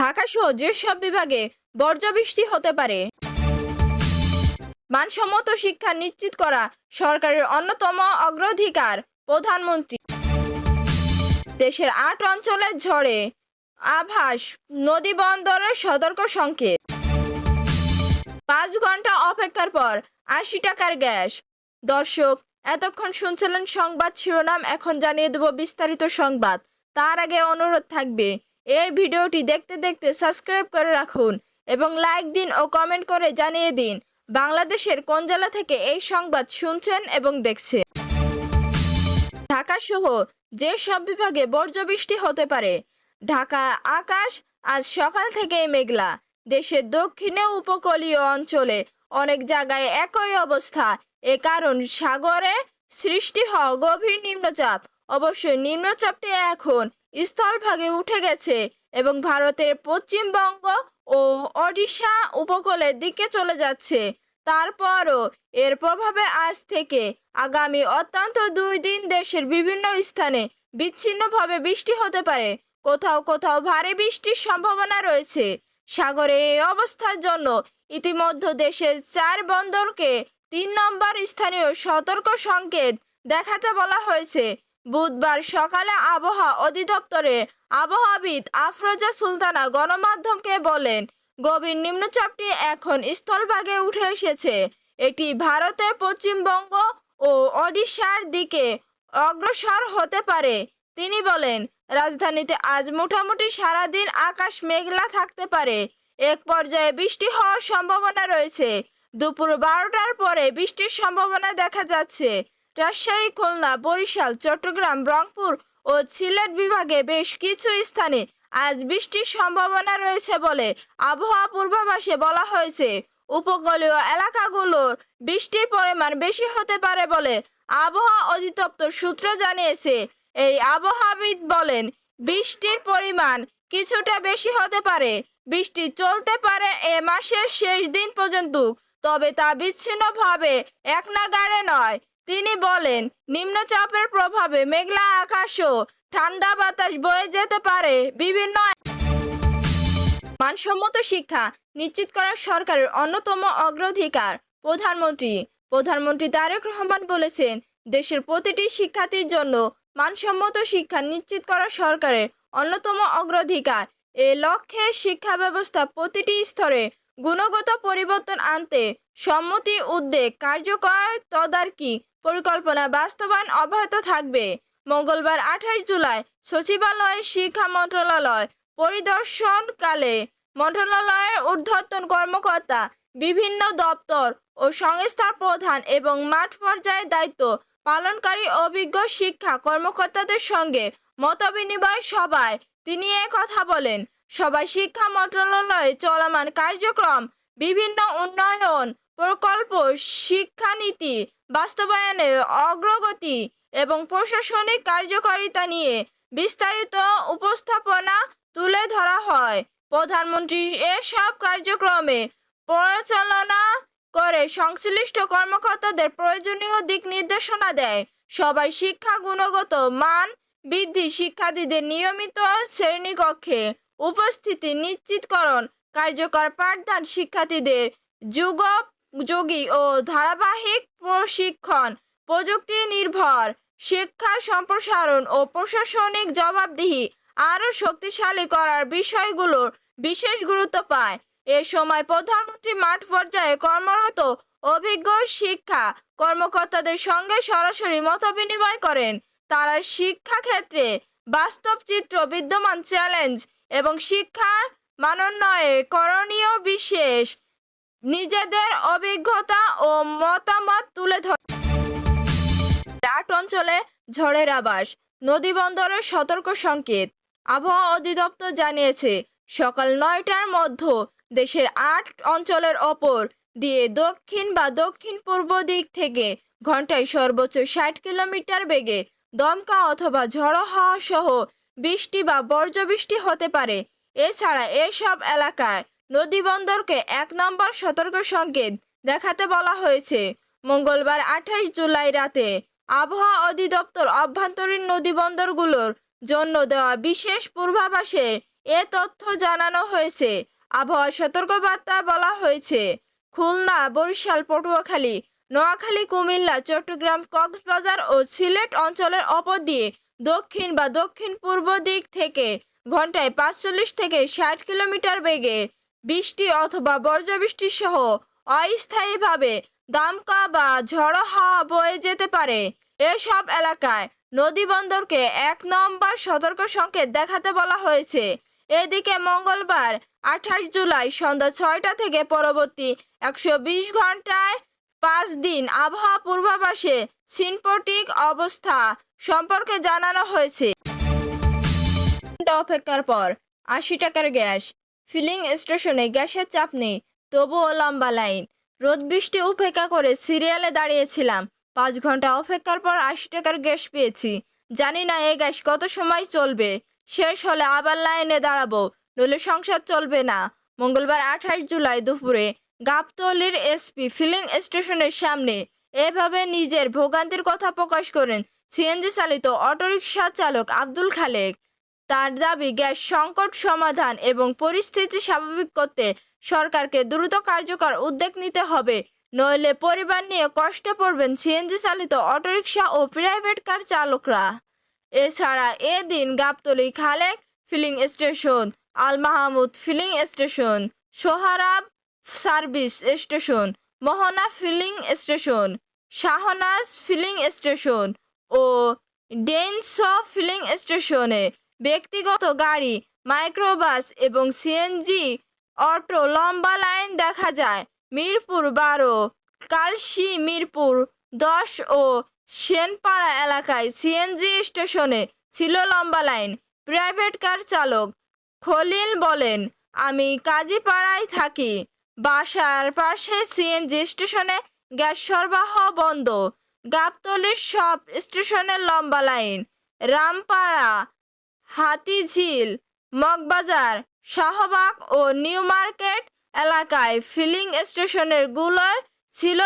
ঢাকা সহ যেসব বিভাগে বর্জ্যবৃষ্টি হতে পারে। মানসম্মত শিক্ষা নিশ্চিত করা সরকারের অন্যতম অগ্রাধিকার। প্রধানমন্ত্রী। দেশের ৮ অঞ্চলে ঝড়ে আভাস, নদী বন্দরের সতর্ক সংকেত। ৫ ঘন্টা অপেক্ষার পর ৮০ টাকার গ্যাস। দর্শক, এতক্ষণ শুনছিলেন সংবাদ শিরোনাম, এখন জানিয়ে দেব বিস্তারিত সংবাদ। তার আগে অনুরোধ থাকবে, এই ভিডিওটি দেখতে দেখতে সাবস্ক্রাইব করে রাখুন এবং লাইক দিন ও কমেন্ট করে জানিয়ে দিন বাংলাদেশের কোন জেলা থেকে এই সংবাদ শুনছেন এবং দেখছেন। ঢাকা সহ যেসব বিভাগে বর্জ্যবৃষ্টি হতে পারে। ঢাকার আকাশ আজ সকাল থেকেই মেঘলা। দেশের দক্ষিণে উপকূলীয় অঞ্চলে অনেক জায়গায় একই অবস্থা। এ কারণ সাগরে সৃষ্টি হওয়া গভীর নিম্নচাপ। অবশ্যই নিম্নচাপটি এখন স্থলভাগে উঠে গেছে এবং ভারতের পশ্চিমবঙ্গ ও ওড়িশা উপকূলের দিকে চলে যাচ্ছে। তারপরও এর প্রভাবে আজ থেকে আগামী অন্তত 2 দিন দেশের বিভিন্ন স্থানে বিচ্ছিন্নভাবে বৃষ্টি হতে পারে। কোথাও কোথাও ভারী বৃষ্টির সম্ভাবনা রয়েছে। সাগরে এই অবস্থার জন্য ইতিমধ্যে দেশের 4 বন্দরকে 3 নম্বর স্থানীয় সতর্ক সংকেত দেখাতে বলা হয়েছে। বুধবার সকালে আবহাওয়া অধিদপ্তরের আবহাওয়াবিদ আফরোজা সুলতানা গণমাধ্যমকে বলেন, গভীর নিম্নচাপটি এখন স্থলভাগে উঠে এসেছে। এটি ভারতের পশ্চিমবঙ্গ ও ওড়িশার দিকে অগ্রসর হতে পারে। তিনি বলেন, রাজধানীতে আজ মোটামুটি সারাদিন আকাশ মেঘলা থাকতে পারে। এক পর্যায়ে বৃষ্টি হওয়ার সম্ভাবনা রয়েছে। দুপুর 12টার পরে বৃষ্টির সম্ভাবনা দেখা যাচ্ছে। রাজশাহী, খুলনা, বরিশাল, চট্টগ্রাম, রংপুর ও সিলেট বিভাগে বেশ কিছু স্থানে আজ বৃষ্টির সম্ভাবনা রয়েছে বলে আবহাওয়া পূর্বাভাসে বলা হয়েছে। উপকূলীয় এলাকাগুলোর বৃষ্টির পরিমাণ বেশি হতে পারে বলে আবহাওয়া অধিদপ্তর সূত্র জানিয়েছে। এই আবহাওয়াবিদ বলেন, বৃষ্টির পরিমাণ কিছুটা বেশি হতে পারে। বৃষ্টি চলতে পারে এ মাসের শেষ দিন পর্যন্ত, তবে তা বিচ্ছিন্নভাবে একনাগাড়ে নয়। তিনি বলেন, নিম্নচাপের প্রভাবে মেঘলা আকাশ ও ঠান্ডা বাতাস বয়ে যেতে পারে। বিভিন্ন মানসম্মত শিক্ষা নিশ্চিত করা সরকারের অন্যতম অগ্রাধিকার। প্রধানমন্ত্রী তারেক রহমান বলেছেন, দেশের প্রতিটি শিক্ষার্থীর জন্য মানসম্মত শিক্ষা নিশ্চিত করা সরকারের অন্যতম অগ্রাধিকার। এ লক্ষ্যে শিক্ষা ব্যবস্থা প্রতিটি স্তরে গুণগত পরিবর্তন আনতে সম্মতি, উদ্যোগ, কার্যকর তদারকি পরিকল্পনা বাস্তবায়ন অব্যাহত থাকবে। মঙ্গলবার 28 জুলাই সচিবালয়ের শিক্ষা মন্ত্রণালয় পরিদর্শনকালে মন্ত্রণালয়ের ঊর্ধ্বতন কর্মকর্তা, বিভিন্ন দপ্তর ও সংস্থার প্রধান এবং মাঠ পর্যায়ে দায়িত্ব পালনকারী অভিজ্ঞ শিক্ষা কর্মকর্তাদের সঙ্গে মতবিনিময় সভায় তিনি কথা বলেন। সভায় শিক্ষা মন্ত্রণালয়ে চলমান কার্যক্রম, বিভিন্ন উন্নয়ন প্রকল্প, শিক্ষানীতি বাস্তবায়নের অগ্রগতি এবং প্রশাসনিক কার্যকারিতা নিয়ে বিস্তারিত উপস্থাপনা তুলে ধরা হয়। প্রধানমন্ত্রী এসব কার্যক্রমে পরিচালনা করে সংশ্লিষ্ট কর্মকর্তাদের প্রয়োজনীয় দিক নির্দেশনা দেয়। সবাই শিক্ষা গুণগত মান বৃদ্ধি, শিক্ষার্থীদের নিয়মিত শ্রেণীকক্ষে উপস্থিতি নিশ্চিতকরণ, কার্যকর পাঠদান, শিক্ষার্থীদের যুগোপযোগী ও ধারাবাহিক প্রশিক্ষণ, প্রযুক্তি নির্ভর শিক্ষার সম্প্রসারণ ও প্রশাসনিক জবাবদিহি আরও শক্তিশালী করার বিষয়গুলোর বিশেষ গুরুত্ব পায়। এ সময় প্রধানমন্ত্রী মাঠ পর্যায়ে কর্মরত অভিজ্ঞ শিক্ষা কর্মকর্তাদের সঙ্গে সরাসরি মতবিনিময় করেন। তারা শিক্ষাক্ষেত্রে বাস্তব চিত্র, বিদ্যমান চ্যালেঞ্জ এবং শিক্ষার মানোন্নয়ে করণীয় বিশেষ নিজেদের অভিজ্ঞতা ও মতামত তুলে ধরে। 8 অঞ্চলে ঝড়ের আভাস, নদী বন্দরের সতর্ক সংকেত। আবহাওয়া অধিদপ্তর জানিয়েছে, সকাল 9টার মধ্যে দেশের 8 অঞ্চলের ওপর দিয়ে দক্ষিণ বা দক্ষিণ পূর্ব দিক থেকে ঘন্টায় সর্বোচ্চ 60 কিলোমিটার বেগে দমকা অথবা ঝড়ো হাওয়া সহ বৃষ্টি বা বজ্রবৃষ্টি হতে পারে। এছাড়া এসব এলাকায় নদী বন্দরকে 1 নম্বর সতর্ক সংকেত দেখাতে বলা হয়েছে। মঙ্গলবার 28 জুলাই রাতে আবহাওয়া অধিদপ্তর অভ্যন্তরীণ নদী বন্দরগুলোর জন্য দেওয়া বিশেষ পূর্বাভাসে এ তথ্য জানানো হয়েছে। আবহাওয়া সতর্কবার্তা বলা হয়েছে খুলনা, বরিশাল, পটুয়াখালী, নোয়াখালী, কুমিল্লা, চট্টগ্রাম, কক্সবাজার ও সিলেট অঞ্চলের ওপর দিয়ে দক্ষিণ বা দক্ষিণ পূর্ব দিক থেকে ঘন্টায় 45 থেকে 60 কিলোমিটার বেগে বৃষ্টি অথবা বজ্রবৃষ্টি সহ অস্থায়ীভাবে দমকা বা ঝড়ো হাওয়া বয়ে যেতে পারে। এসব এলাকায় নদী বন্দরকে 1 নম্বর সতর্ক সংকেত দেখাতে বলা হয়েছে। এদিকে মঙ্গলবার 28 জুলাই সন্ধ্যা 6টা থেকে পরবর্তী 120 ঘন্টায় 5 দিন আবহাওয়া পূর্বাভাসে সিনপটিক অবস্থা সম্পর্কে জানানো হয়েছে। অপেক্ষার পর 80 টাকার গ্যাস ফিলিং স্টেশনে গ্যাসের চাপ নেই, তবুও লম্বা লাইন। রোদ বৃষ্টি উপেক্ষা করে সিরিয়ালে দাঁড়িয়েছিলাম। 5 ঘন্টা অপেক্ষার পর 80 টাকার গ্যাস পেয়েছি। জানি না এই গ্যাস কত সময় চলবে, শেষ হলে আবার লাইনে দাঁড়াবো, নইলে সংসার চলবে না। মঙ্গলবার 28 জুলাই দুপুরে গাবতলীর এসপি ফিলিং স্টেশনের সামনে এভাবে নিজের ভোগান্তির কথা প্রকাশ করেন সিএনজি চালিত অটোরিকশা চালক আব্দুল খালেক। তার দাবি, গ্যাস সংকট সমাধান এবং পরিস্থিতি স্বাভাবিক করতে সরকারকে দ্রুত কার্যকর উদ্যোগ নিতে হবে, নইলে পরিবার নিয়ে কষ্টে পড়বেন সিএনজি চালিত অটোরিকশা ও প্রাইভেট কার চালকরা। এছাড়া এদিন Gabtoli Khalek filling station, Al Mahmud filling station, Sohrab service station, Mohona filling station, Shahnaz filling station ও ডেনস ফিলিং স্টেশনে ব্যক্তিগত গাড়ি, মাইক্রোবাস এবং সিএনজি অটো লম্বা লাইন দেখা যায়। মিরপুর 12, কালশী, মিরপুর 10 ও সেনপাড়া এলাকায় সিএনজি স্টেশনে ছিল লম্বা লাইন। প্রাইভেট কার চালক খলিল বলেন, আমি কাজীপাড়ায় থাকি, বাসার পাশে সিএনজি স্টেশনে গ্যাস সরবরাহ বন্ধ। গাবতলীর সব স্টেশনের লম্বা লাইন। রামপাড়া, হাতিঝিল, মগবাজার, শাহবাগ ও নিউ মার্কেট এলাকায় ফিলিং স্টেশনের গুলোয় ছিল